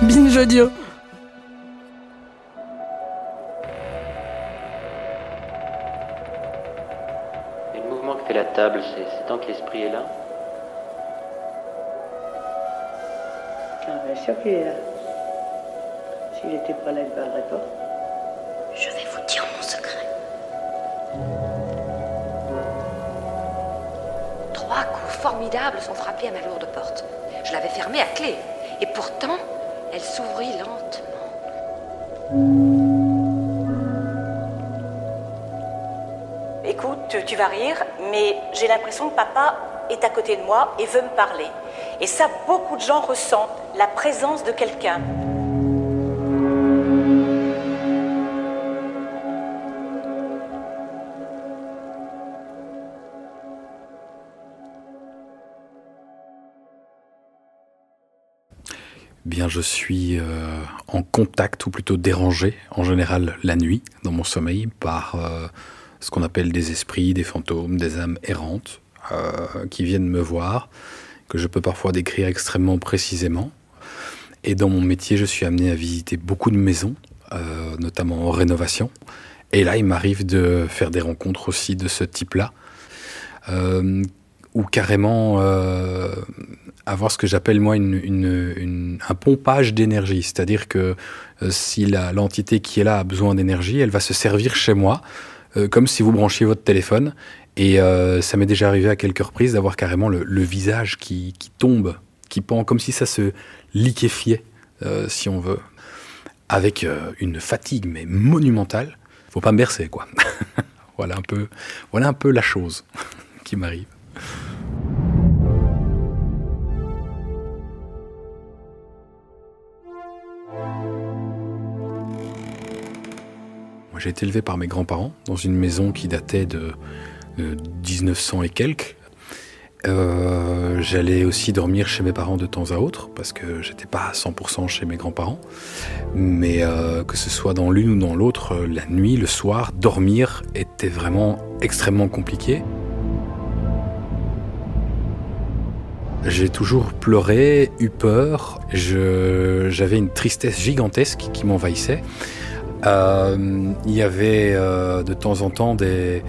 Binge audio. Et le mouvement que fait la table, c'est tant que l'esprit est là. Ah, bien sûr qu'il est là. S'il n'était pas là, il ne parlerait pas. Je vais vous dire mon secret. 3 coups formidables sont frappés à ma lourde porte. Je l'avais fermée à clé. Et pourtant, elle s'ouvrit lentement. Écoute, tu vas rire, mais j'ai l'impression que papa est à côté de moi et veut me parler. Et ça, beaucoup de gens ressentent la présence de quelqu'un. Bien, je suis en contact, ou plutôt dérangé, en général la nuit, dans mon sommeil, par ce qu'on appelle des esprits, des fantômes, des âmes errantes, qui viennent me voir, que je peux parfois décrire extrêmement précisément. Et dans mon métier, je suis amené à visiter beaucoup de maisons, notamment en rénovation. Et là, il m'arrive de faire des rencontres aussi de ce type-là, ou carrément avoir ce que j'appelle moi un pompage d'énergie. C'est-à-dire que si l'entité qui est là a besoin d'énergie, elle va se servir chez moi, comme si vous branchiez votre téléphone. Et ça m'est déjà arrivé à quelques reprises d'avoir carrément le visage qui tombe, qui pend, comme si ça se liquéfiait, si on veut, avec une fatigue mais monumentale. Faut pas me bercer, quoi. Voilà un peu la chose qui m'arrive. Moi, j'ai été élevé par mes grands-parents dans une maison qui datait de 1900 et quelques. J'allais aussi dormir chez mes parents de temps à autre parce que j'étais pas à 100% chez mes grands-parents. Mais que ce soit dans l'une ou dans l'autre, la nuit, le soir, dormir était vraiment extrêmement compliqué. J'ai toujours pleuré, eu peur. J'avais une tristesse gigantesque qui m'envahissait. Il y avait de temps en temps des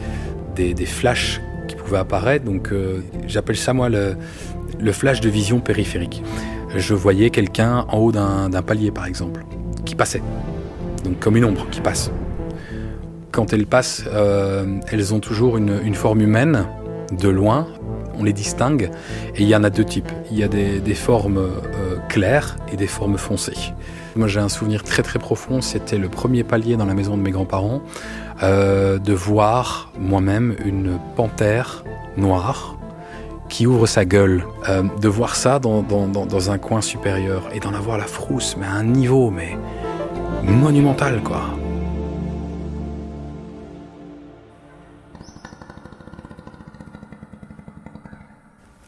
flashs qui pouvaient apparaître. Donc j'appelle ça moi le flash de vision périphérique. Je voyais quelqu'un en haut d'un palier par exemple, qui passait. Donc comme une ombre qui passe. Quand elles passent, elles ont toujours une forme humaine, de loin. On les distingue, et il y en a 2 types. Il y a des formes claires et des formes foncées. Moi, j'ai un souvenir très très profond, c'était le premier palier dans la maison de mes grands-parents, de voir moi-même une panthère noire qui ouvre sa gueule, de voir ça dans un coin supérieur, et d'en avoir la frousse, mais à un niveau monumental, quoi.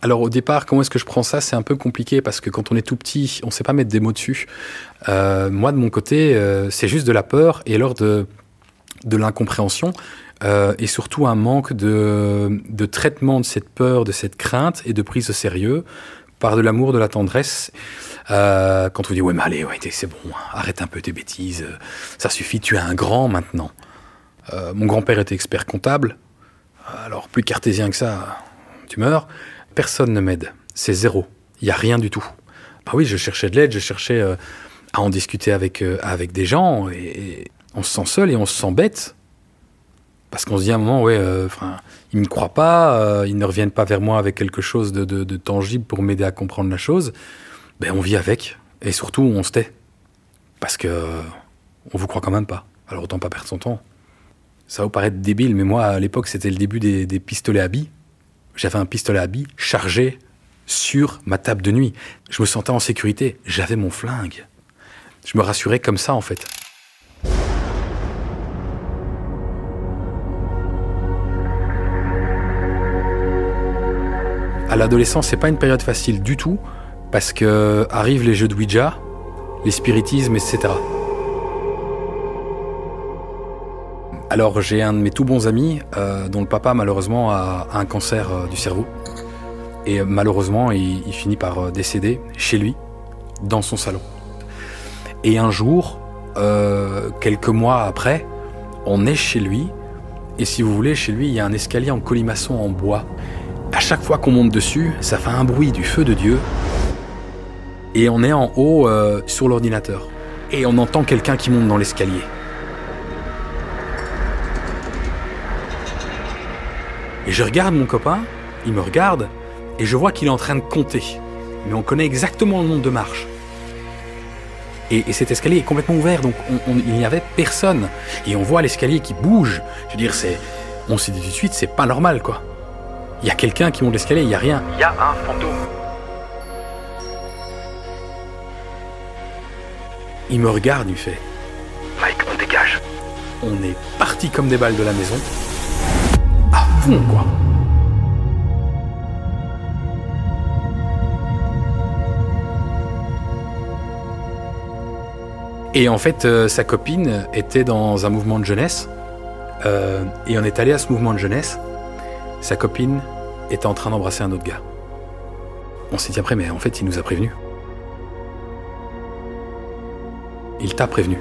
Alors au départ, comment est-ce que je prends ça ? C'est un peu compliqué parce que quand on est tout petit, on ne sait pas mettre des mots dessus. Moi, de mon côté, c'est juste de la peur et alors de l'incompréhension et surtout un manque de traitement de cette peur, de cette crainte et de prise au sérieux par de l'amour, de la tendresse. Quand on dit « Ouais, mais allez, ouais, c'est bon, arrête un peu tes bêtises, ça suffit, tu es un grand maintenant. » Mon grand-père était expert comptable, alors plus cartésien que ça, tu meurs. Personne ne m'aide, c'est zéro, il n'y a rien du tout. Bah oui, je cherchais de l'aide, je cherchais à en discuter avec des gens, et on se sent seul et on se sent bête. Parce qu'on se dit à un moment, ouais, ils ne me croient pas, ils ne reviennent pas vers moi avec quelque chose de tangible pour m'aider à comprendre la chose. Ben on vit avec, et surtout on se tait. Parce que on vous croit quand même pas, alors autant pas perdre son temps. Ça va vous paraître débile, mais moi à l'époque c'était le début des pistolets à billes. J'avais un pistolet à billes chargé sur ma table de nuit. Je me sentais en sécurité. J'avais mon flingue. Je me rassurais comme ça, en fait. À l'adolescence, c'est pas une période facile du tout, parce que arrivent les jeux de Ouija, les spiritismes, etc. Alors j'ai un de mes tout bons amis dont le papa malheureusement a un cancer du cerveau. Et malheureusement il finit par décéder chez lui, dans son salon. Et un jour, quelques mois après, on est chez lui. Et si vous voulez, chez lui, il y a un escalier en colimaçon en bois. À chaque fois qu'on monte dessus, ça fait un bruit du feu de Dieu. Et on est en haut sur l'ordinateur. Et on entend quelqu'un qui monte dans l'escalier. Et je regarde mon copain, il me regarde, et je vois qu'il est en train de compter. Mais on connaît exactement le nombre de marches. Et cet escalier est complètement ouvert, donc il n'y avait personne. Et on voit l'escalier qui bouge. Je veux dire, on s'est dit tout de suite, c'est pas normal, quoi. Il y a quelqu'un qui monte l'escalier, il n'y a rien. Il y a un fantôme. Il me regarde, il fait « Mike, on dégage !» On est parti comme des balles de la maison. À fond, quoi. Et en fait, sa copine était dans un mouvement de jeunesse. Et on est allé à ce mouvement de jeunesse. Sa copine était en train d'embrasser un autre gars. On s'est dit après, mais en fait, il nous a prévenus. Il t'a prévenu.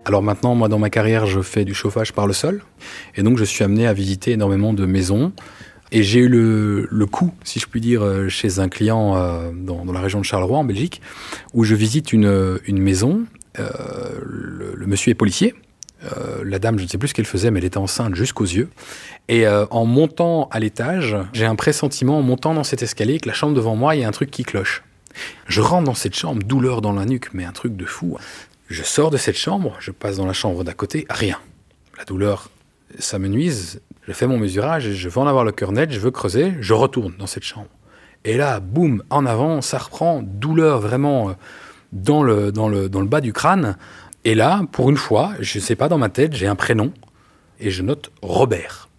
Alors maintenant, moi, dans ma carrière, je fais du chauffage par le sol. Et donc, je suis amené à visiter énormément de maisons. Et j'ai eu le coup, si je puis dire, chez un client dans la région de Charleroi, en Belgique, où je visite une maison. Le monsieur est policier. La dame, je ne sais plus ce qu'elle faisait, mais elle était enceinte jusqu'aux yeux. Et en montant à l'étage, j'ai un pressentiment, en montant dans cet escalier, que la chambre devant moi, il y a un truc qui cloche. Je rentre dans cette chambre, douleur dans la nuque, mais un truc de fou. Je sors de cette chambre, je passe dans la chambre d'à côté, rien. La douleur, ça me nuise. Je fais mon mesurage et je veux en avoir le cœur net, je veux creuser, je retourne dans cette chambre. Et là, boum, en avant, ça reprend, douleur vraiment dans le bas du crâne. Et là, pour une fois, je ne sais pas, dans ma tête, j'ai un prénom et je note Robert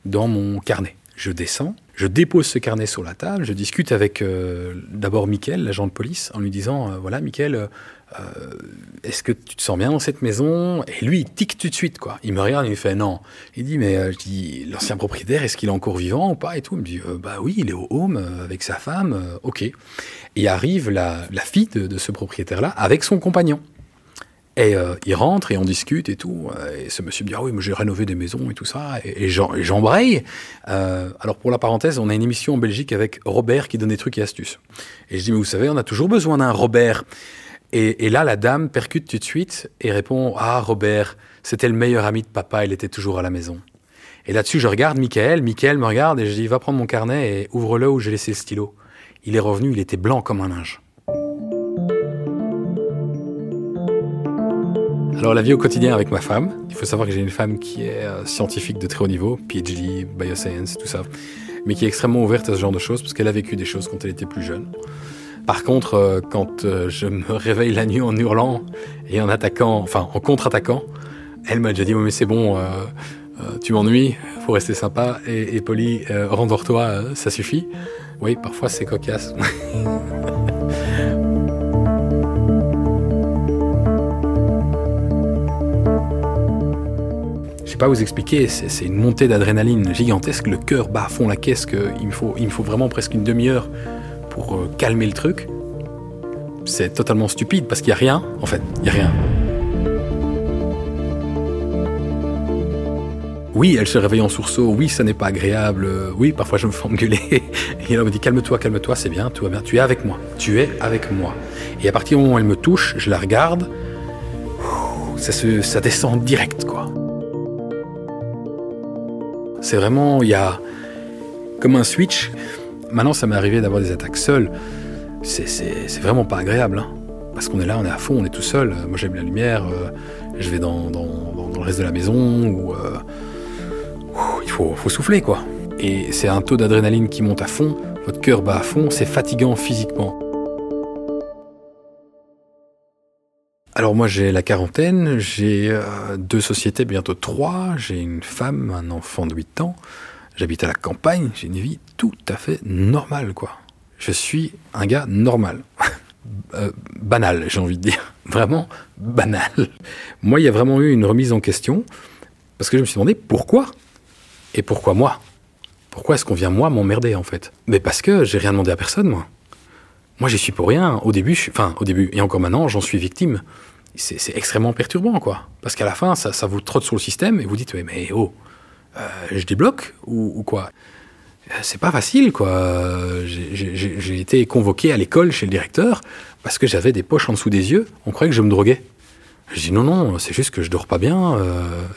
dans mon carnet. Je descends, je dépose ce carnet sur la table, je discute avec d'abord Mickaël, l'agent de police, en lui disant voilà, Mickaël, est-ce que tu te sens bien dans cette maison? Et lui, il tique tout de suite, quoi. Il me regarde, il me fait non. Il dit mais je dis, l'ancien propriétaire, est-ce qu'il est encore vivant ou pas et tout? Il me dit bah oui, il est au home avec sa femme, ok. Et arrive la fille de ce propriétaire-là avec son compagnon. Et il rentre et on discute et tout. Et ce monsieur me dit « Ah oui, moi j'ai rénové des maisons et tout ça. » Et j'embraye. Alors pour la parenthèse, on a une émission en Belgique avec Robert qui donne des trucs et astuces. Et je dis « Mais vous savez, on a toujours besoin d'un Robert. » Et là, la dame percute tout de suite et répond « Ah, Robert, c'était le meilleur ami de papa, il était toujours à la maison. » Et là-dessus, je regarde Mickaël. Mickaël me regarde et je dis « Va prendre mon carnet et ouvre-le où j'ai laissé le stylo. » Il est revenu, il était blanc comme un linge. Alors la vie au quotidien avec ma femme, il faut savoir que j'ai une femme qui est scientifique de très haut niveau, PhD, bioscience, tout ça, mais qui est extrêmement ouverte à ce genre de choses parce qu'elle a vécu des choses quand elle était plus jeune. Par contre, quand je me réveille la nuit en hurlant et en attaquant, enfin en contre-attaquant, elle m'a déjà dit mais c'est bon, tu m'ennuies, faut rester sympa et poli, rentre-toi, ça suffit. Oui, parfois c'est cocasse. Je sais pas vous expliquer, c'est une montée d'adrénaline gigantesque, le cœur bat à fond la caisse, il me faut vraiment presque une demi-heure pour calmer le truc. C'est totalement stupide parce qu'il n'y a rien, en fait, il n'y a rien. Oui, elle se réveille en sursaut, oui, ça n'est pas agréable, oui, parfois je me fais engueuler. Et elle me dit calme-toi, c'est bien, tout va bien, tu es avec moi. Et à partir du moment où elle me touche, je la regarde, ça descend direct, quoi. C'est vraiment, il y a comme un switch. Maintenant, ça m'est arrivé d'avoir des attaques seules. C'est vraiment pas agréable, hein, parce qu'on est là, on est à fond, on est tout seul. Moi, j'aime la lumière. Je vais dans le reste de la maison où il faut souffler, quoi. Et c'est un taux d'adrénaline qui monte à fond. Votre cœur bat à fond. C'est fatigant physiquement. Alors moi j'ai la quarantaine, j'ai 2 sociétés, bientôt 3, j'ai une femme, un enfant de 8 ans, j'habite à la campagne, j'ai une vie tout à fait normale, quoi. Je suis un gars normal, banal j'ai envie de dire, vraiment banal. Moi il y a vraiment eu une remise en question, parce que je me suis demandé pourquoi, et pourquoi moi ? Pourquoi est-ce qu'on vient, moi, m'emmerder, en fait? Mais parce que j'ai rien demandé à personne, moi. Moi, j'y suis pour rien. Au début, et encore maintenant, j'en suis victime. C'est extrêmement perturbant, quoi. Parce qu'à la fin, ça vous trotte sur le système et vous dites, ouais, mais oh, je débloque ou quoi? C'est pas facile, quoi. J'ai été convoqué à l'école chez le directeur parce que j'avais des poches en dessous des yeux. On croyait que je me droguais. Je dis non, c'est juste que je dors pas bien.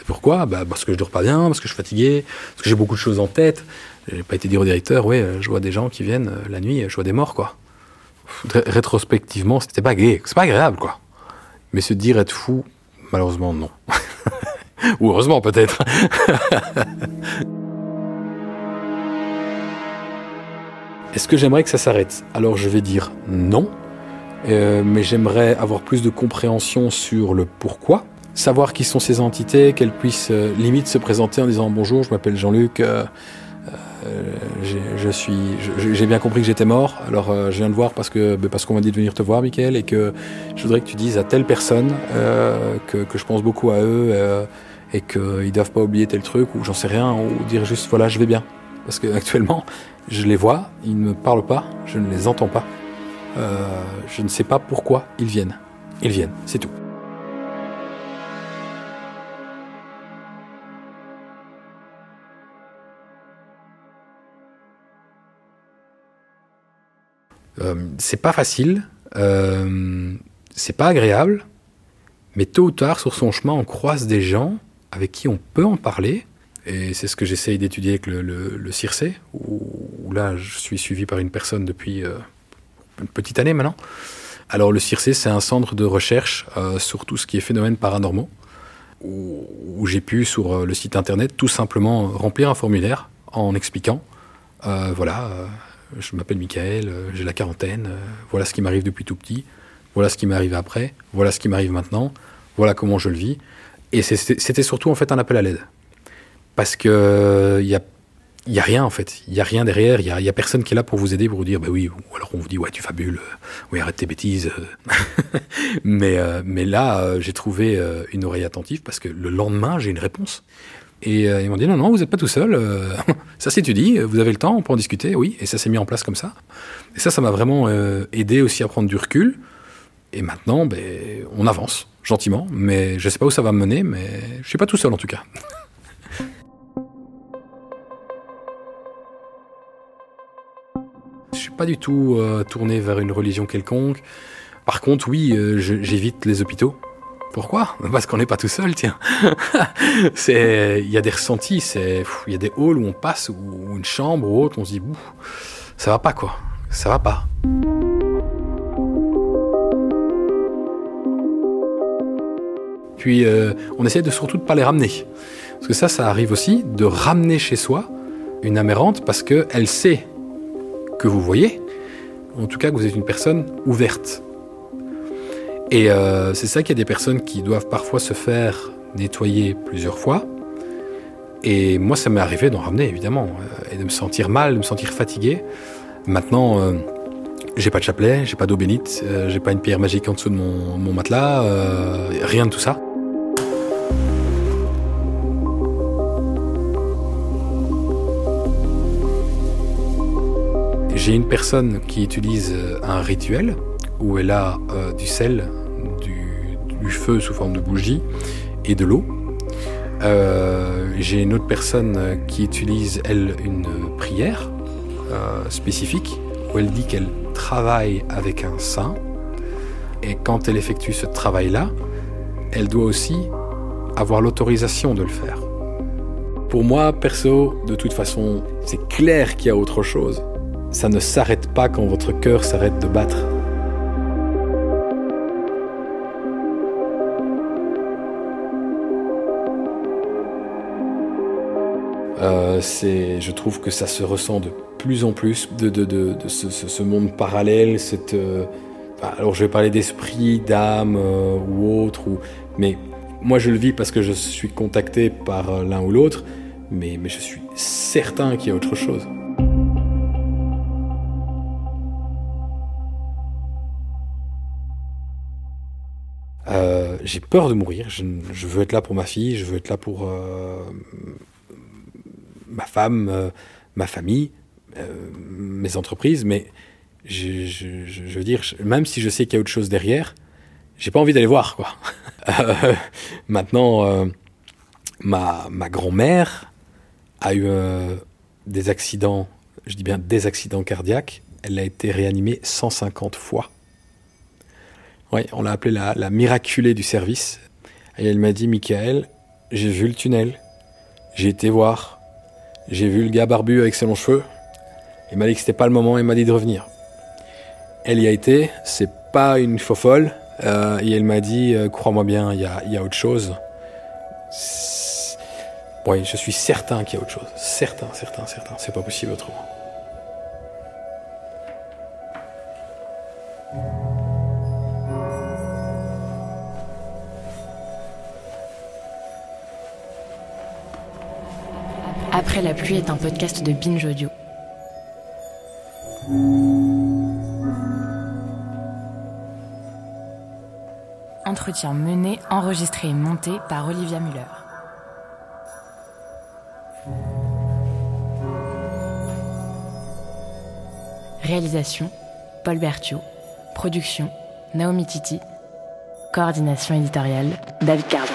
Pourquoi? Parce que je dors pas bien, parce que je suis fatigué, parce que j'ai beaucoup de choses en tête. J'ai pas été dire au directeur, ouais, je vois des gens qui viennent la nuit, je vois des morts, quoi. Rétrospectivement, c'était pas gai, c'est pas agréable, quoi. Mais se dire être fou, malheureusement, non. Ou heureusement, peut-être. Est-ce que j'aimerais que ça s'arrête? Alors je vais dire non, mais j'aimerais avoir plus de compréhension sur le pourquoi, savoir qui sont ces entités, qu'elles puissent limite se présenter en disant bonjour, je m'appelle Jean-Luc, j'ai bien compris que j'étais mort, alors je viens te voir parce qu'on m'a dit de venir te voir, Mickaël, et que je voudrais que tu dises à telle personne que je pense beaucoup à eux et qu'ils doivent pas oublier tel truc, ou j'en sais rien, ou dire juste voilà, je vais bien. Parce qu'actuellement, je les vois, ils ne me parlent pas, je ne les entends pas. Je ne sais pas pourquoi ils viennent. Ils viennent, c'est tout. C'est pas facile, c'est pas agréable, mais tôt ou tard, sur son chemin, on croise des gens avec qui on peut en parler. Et c'est ce que j'essaye d'étudier avec le CIRCE, où là, je suis suivi par une personne depuis une petite année maintenant. Alors, le CIRCE, c'est un centre de recherche sur tout ce qui est phénomènes paranormaux, où j'ai pu, sur le site internet, tout simplement remplir un formulaire en expliquant, je m'appelle Mickaël, j'ai la quarantaine, voilà ce qui m'arrive depuis tout petit, voilà ce qui m'est arrivé après, voilà ce qui m'arrive maintenant, voilà comment je le vis. Et c'était surtout, en fait, un appel à l'aide. Parce que y a rien, en fait. Il y a rien derrière. Il y a personne qui est là pour vous aider, pour vous dire, bah oui, ou alors on vous dit, ouais, tu fabules, oui, arrête tes bêtises. mais là, j'ai trouvé une oreille attentive parce que le lendemain, j'ai une réponse. Et ils m'ont dit, non, vous n'êtes pas tout seul. Ça s'étudie, vous avez le temps, on peut en discuter, oui. Et ça s'est mis en place comme ça. Et ça m'a vraiment aidé aussi à prendre du recul. Et maintenant, on avance, gentiment. Mais je ne sais pas où ça va me mener, mais je ne suis pas tout seul, en tout cas. Je suis pas du tout tourné vers une religion quelconque. Par contre, oui, j'évite les hôpitaux. Pourquoi? Parce qu'on n'est pas tout seul, tiens. Il y a des ressentis, il y a des halls où on passe, ou une chambre ou autre, on se dit, ça va pas, quoi. Ça va pas. Puis, on essaie surtout de pas les ramener. Parce que ça arrive aussi, de ramener chez soi une âme errante parce qu'elle sait que vous voyez, en tout cas que vous êtes une personne ouverte. Et c'est ça qu'il y a des personnes qui doivent parfois se faire nettoyer plusieurs fois. Et moi, ça m'est arrivé d'en ramener, évidemment, et de me sentir mal, de me sentir fatigué. Maintenant, j'ai pas de chapelet, j'ai pas d'eau bénite, j'ai pas une pierre magique en dessous de mon matelas, rien de tout ça. J'ai une personne qui utilise un rituel où elle a du sel, du feu sous forme de bougie et de l'eau. J'ai une autre personne qui utilise, elle, une prière spécifique où elle dit qu'elle travaille avec un saint. Et quand elle effectue ce travail-là, elle doit aussi avoir l'autorisation de le faire. Pour moi, perso, de toute façon, c'est clair qu'il y a autre chose. Ça ne s'arrête pas quand votre cœur s'arrête de battre. Je trouve que ça se ressent de plus en plus de ce monde parallèle, alors je vais parler d'esprit, d'âme ou autre, mais moi je le vis parce que je suis contacté par l'un ou l'autre, mais je suis certain qu'il y a autre chose. J'ai peur de mourir, je veux être là pour ma fille, je veux être là pour ma femme, ma famille, mes entreprises, mais je veux dire, même si je sais qu'il y a autre chose derrière, j'ai pas envie d'aller voir, quoi. Maintenant, ma grand-mère a eu des accidents, je dis bien des accidents cardiaques. Elle a été réanimée 150 fois. Oui, on l'a appelée la miraculée du service. Et elle m'a dit, Michael, j'ai vu le tunnel, j'ai été voir, j'ai vu le gars barbu avec ses longs cheveux. Il m'a dit que c'était pas le moment, il m'a dit de revenir. Elle y a été, c'est pas une faux folle, et elle m'a dit, crois-moi bien, il y a autre chose. Oui, je suis certain qu'il y a autre chose. Certain, c'est pas possible autrement. Après la pluie est un podcast de Binge Audio. Entretien mené, enregistré et monté par Olivia Muller. Réalisation, Paul Berthiaud. Production, Naomi Titi. Coordination éditoriale, David Cardin.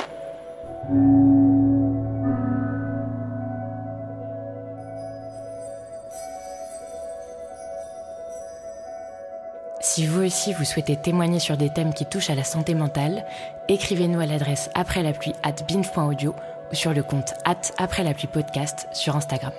Si vous aussi vous souhaitez témoigner sur des thèmes qui touchent à la santé mentale, écrivez-nous à l'adresse après la pluie @binge.audio ou sur le compte @après la pluie podcast sur Instagram.